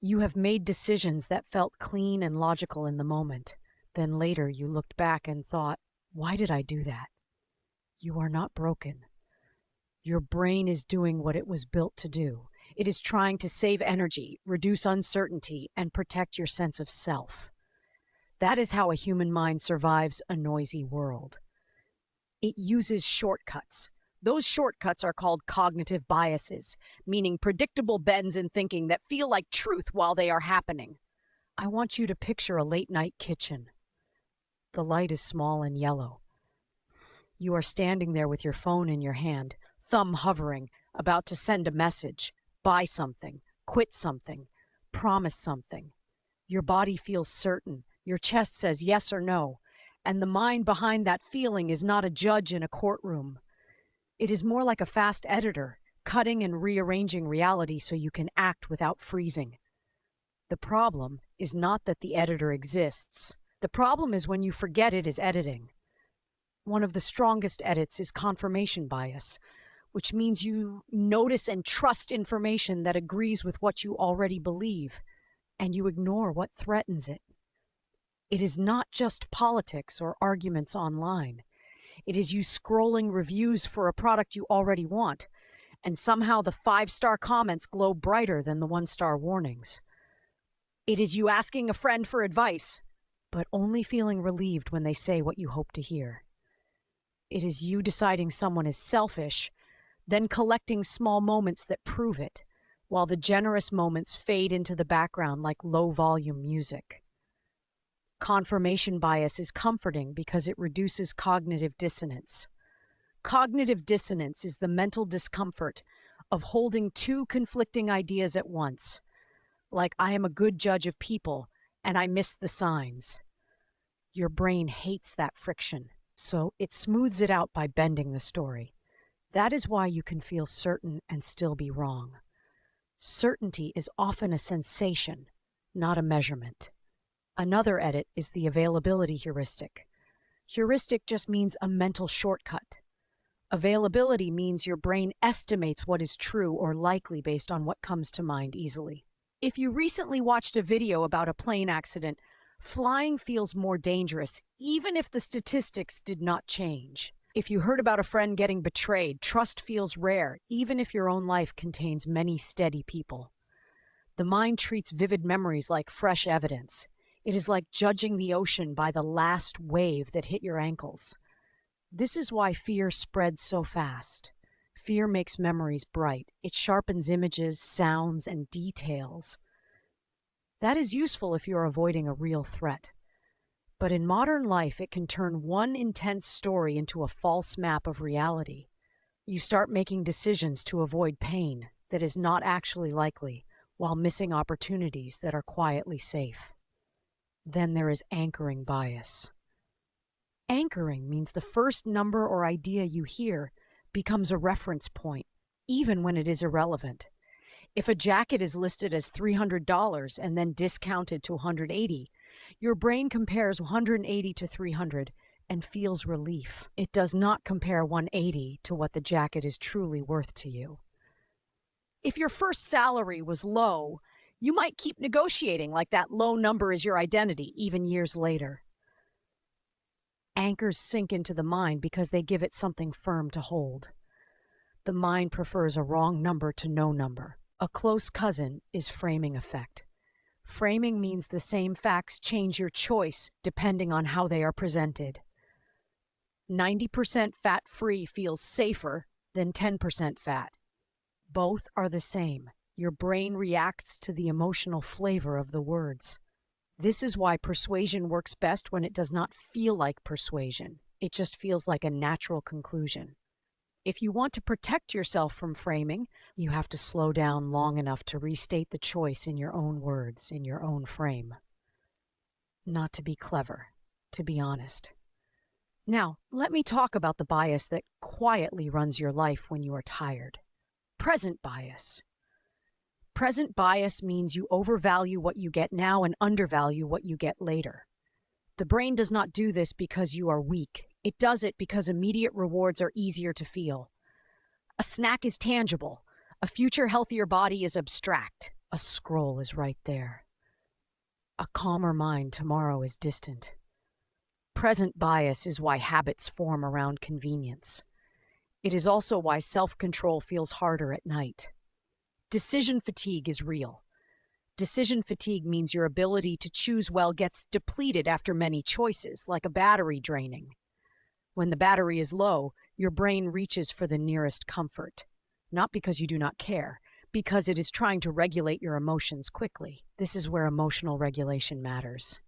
You have made decisions that felt clean and logical in the moment. Then later you looked back and thought, why did I do that? You are not broken. Your brain is doing what it was built to do. It is trying to save energy, reduce uncertainty, and protect your sense of self. That is how a human mind survives a noisy world. It uses shortcuts. Those shortcuts are called cognitive biases, meaning predictable bends in thinking that feel like truth while they are happening. I want you to picture a late-night kitchen. The light is small and yellow. You are standing there with your phone in your hand, thumb hovering, about to send a message, buy something, quit something, promise something. Your body feels certain. Your chest says yes or no, and the mind behind that feeling is not a judge in a courtroom. It is more like a fast editor, cutting and rearranging reality so you can act without freezing. The problem is not that the editor exists. The problem is when you forget it is editing. One of the strongest edits is confirmation bias, which means you notice and trust information that agrees with what you already believe, and you ignore what threatens it. It is not just politics or arguments online. It is you scrolling reviews for a product you already want, and somehow the 5-star comments glow brighter than the 1-star warnings. It is you asking a friend for advice, but only feeling relieved when they say what you hope to hear. It is you deciding someone is selfish, then collecting small moments that prove it, while the generous moments fade into the background like low-volume music. Confirmation bias is comforting because it reduces cognitive dissonance. Cognitive dissonance is the mental discomfort of holding two conflicting ideas at once, like I am a good judge of people and I miss the signs. Your brain hates that friction, so it smooths it out by bending the story. That is why you can feel certain and still be wrong. Certainty is often a sensation, not a measurement. Another edit is the availability heuristic. Heuristic just means a mental shortcut. Availability means your brain estimates what is true or likely based on what comes to mind easily. If you recently watched a video about a plane accident, flying feels more dangerous, even if the statistics did not change. If you heard about a friend getting betrayed, trust feels rare, even if your own life contains many steady people. The mind treats vivid memories like fresh evidence. It is like judging the ocean by the last wave that hit your ankles. This is why fear spreads so fast. Fear makes memories bright. It sharpens images, sounds, and details. That is useful if you're avoiding a real threat. But in modern life, it can turn one intense story into a false map of reality. You start making decisions to avoid pain that is not actually likely, while missing opportunities that are quietly safe. Then there is anchoring bias. Anchoring means the first number or idea you hear becomes a reference point, even when it is irrelevant. If a jacket is listed as $300 and then discounted to $180, your brain compares 180 to 300 and feels relief. It does not compare 180 to what the jacket is truly worth to you. If your first salary was low, you might keep negotiating like that low number is your identity, even years later. Anchors sink into the mind because they give it something firm to hold. The mind prefers a wrong number to no number. A close cousin is framing effect. Framing means the same facts change your choice depending on how they are presented. 90% fat-free feels safer than 10% fat. Both are the same. Your brain reacts to the emotional flavor of the words. This is why persuasion works best when it does not feel like persuasion. It just feels like a natural conclusion. If you want to protect yourself from framing, you have to slow down long enough to restate the choice in your own words, in your own frame. Not to be clever, to be honest. Now, let me talk about the bias that quietly runs your life when you are tired. Present bias. Present bias means you overvalue what you get now and undervalue what you get later. The brain does not do this because you are weak. It does it because immediate rewards are easier to feel. A snack is tangible. A future healthier body is abstract. A scroll is right there. A calmer mind tomorrow is distant. Present bias is why habits form around convenience. It is also why self-control feels harder at night. Decision fatigue is real. Decision fatigue means your ability to choose well gets depleted after many choices, like a battery draining. When the battery is low, your brain reaches for the nearest comfort. Not because you do not care, because it is trying to regulate your emotions quickly. This is where emotional regulation matters.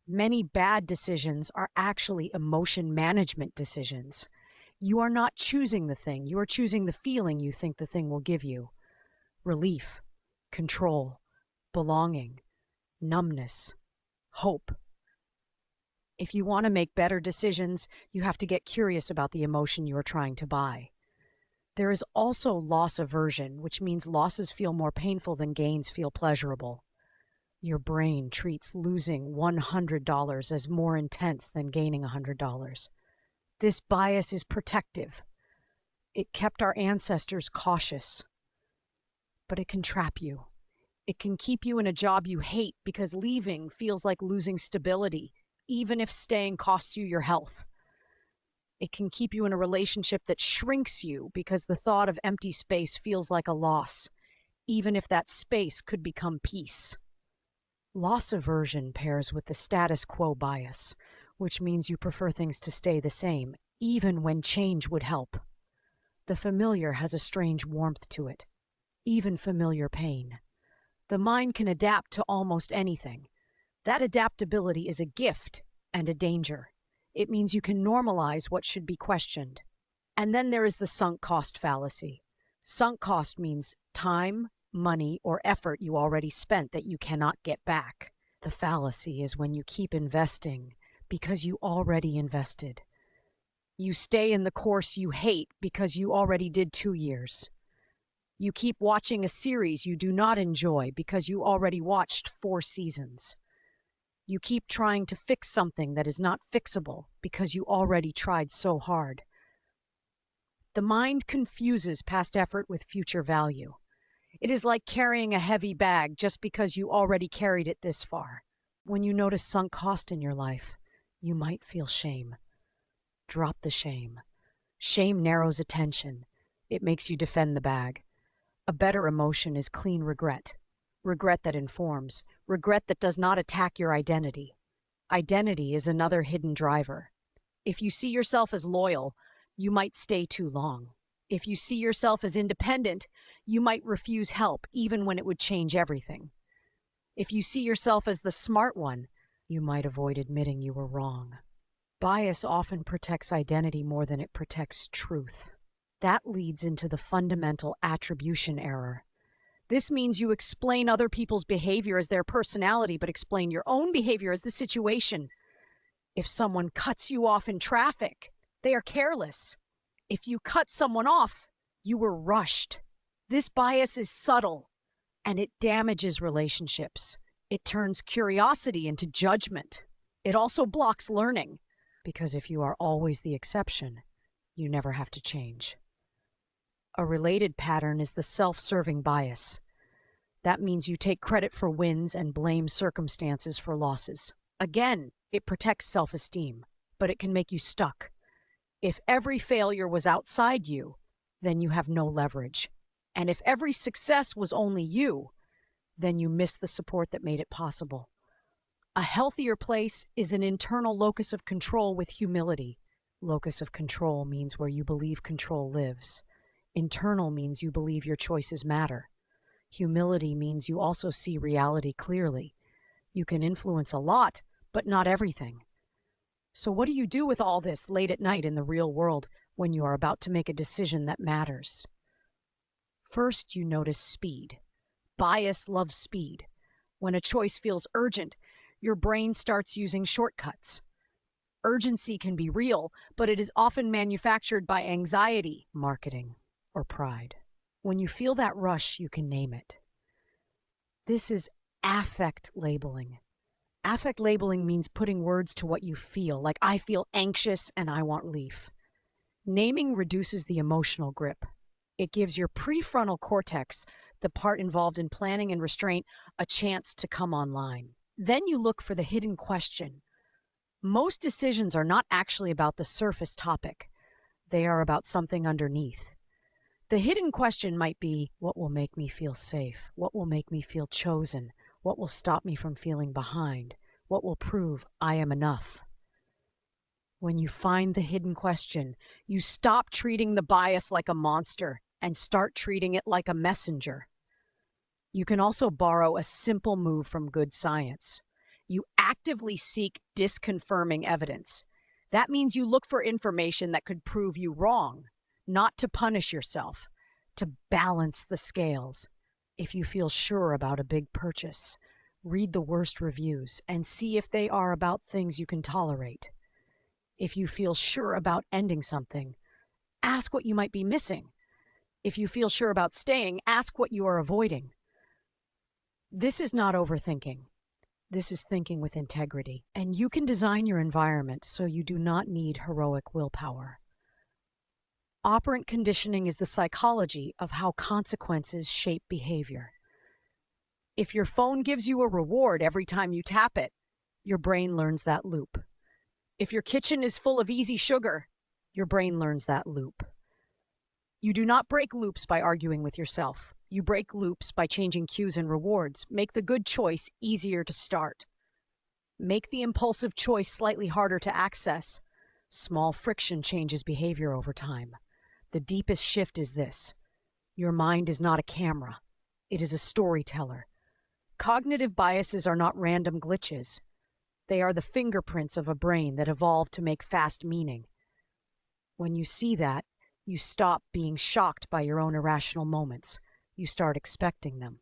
Many bad decisions are actually emotion management decisions. You are not choosing the thing, you are choosing the feeling you think the thing will give you. Relief, control, belonging, numbness, hope. If you want to make better decisions, you have to get curious about the emotion you are trying to buy. There is also loss aversion, which means losses feel more painful than gains feel pleasurable. Your brain treats losing $100 as more intense than gaining $100. This bias is protective. It kept our ancestors cautious. But it can trap you. It can keep you in a job you hate because leaving feels like losing stability, even if staying costs you your health. It can keep you in a relationship that shrinks you because the thought of empty space feels like a loss, even if that space could become peace. Loss aversion pairs with the status quo bias, which means you prefer things to stay the same, even when change would help. The familiar has a strange warmth to it, even familiar pain. The mind can adapt to almost anything. That adaptability is a gift and a danger. It means you can normalize what should be questioned. And then there is the sunk cost fallacy. Sunk cost means time, money, or effort you already spent that you cannot get back. The fallacy is when you keep investing because you already invested. You stay in the course you hate because you already did 2 years. You keep watching a series you do not enjoy because you already watched 4 seasons. You keep trying to fix something that is not fixable because you already tried so hard. The mind confuses past effort with future value. It is like carrying a heavy bag just because you already carried it this far. When you notice sunk cost in your life, you might feel shame. Drop the shame. Shame narrows attention. It makes you defend the bag. A better emotion is clean regret. Regret that informs. Regret that does not attack your identity. Identity is another hidden driver. If you see yourself as loyal, you might stay too long. If you see yourself as independent, you might refuse help even when it would change everything. If you see yourself as the smart one, you might avoid admitting you were wrong. Bias often protects identity more than it protects truth. That leads into the fundamental attribution error. This means you explain other people's behavior as their personality, but explain your own behavior as the situation. If someone cuts you off in traffic, they are careless. If you cut someone off, you were rushed. This bias is subtle, and it damages relationships. It turns curiosity into judgment. It also blocks learning, because if you are always the exception, you never have to change. A related pattern is the self-serving bias. That means you take credit for wins and blame circumstances for losses. Again, it protects self-esteem, but it can make you stuck. If every failure was outside you, then you have no leverage. And if every success was only you, then you miss the support that made it possible. A healthier place is an internal locus of control with humility. Locus of control means where you believe control lives. Internal means you believe your choices matter. Humility means you also see reality clearly. You can influence a lot, but not everything. So what do you do with all this late at night in the real world when you are about to make a decision that matters? First, you notice speed. Bias loves speed. When a choice feels urgent, your brain starts using shortcuts. Urgency can be real, but it is often manufactured by anxiety, marketing, or pride. When you feel that rush, you can name it. This is affect labeling. Affect labeling means putting words to what you feel, like I feel anxious and I want relief. Naming reduces the emotional grip. It gives your prefrontal cortex, the part involved in planning and restraint, a chance to come online. Then you look for the hidden question. Most decisions are not actually about the surface topic. They are about something underneath. The hidden question might be, what will make me feel safe? What will make me feel chosen? What will stop me from feeling behind? What will prove I am enough? When you find the hidden question, you stop treating the bias like a monster and start treating it like a messenger. You can also borrow a simple move from good science. You actively seek disconfirming evidence. That means you look for information that could prove you wrong, not to punish yourself, to balance the scales. If you feel sure about a big purchase, read the worst reviews and see if they are about things you can tolerate. If you feel sure about ending something, ask what you might be missing. If you feel sure about staying, ask what you are avoiding. This is not overthinking. This is thinking with integrity. And you can design your environment so you do not need heroic willpower. Operant conditioning is the psychology of how consequences shape behavior. If your phone gives you a reward every time you tap it, your brain learns that loop. If your kitchen is full of easy sugar, your brain learns that loop. You do not break loops by arguing with yourself. You break loops by changing cues and rewards. Make the good choice easier to start. Make the impulsive choice slightly harder to access. Small friction changes behavior over time. The deepest shift is this. Your mind is not a camera. It is a storyteller. Cognitive biases are not random glitches. They are the fingerprints of a brain that evolved to make fast meaning. When you see that, you stop being shocked by your own irrational moments. You start expecting them.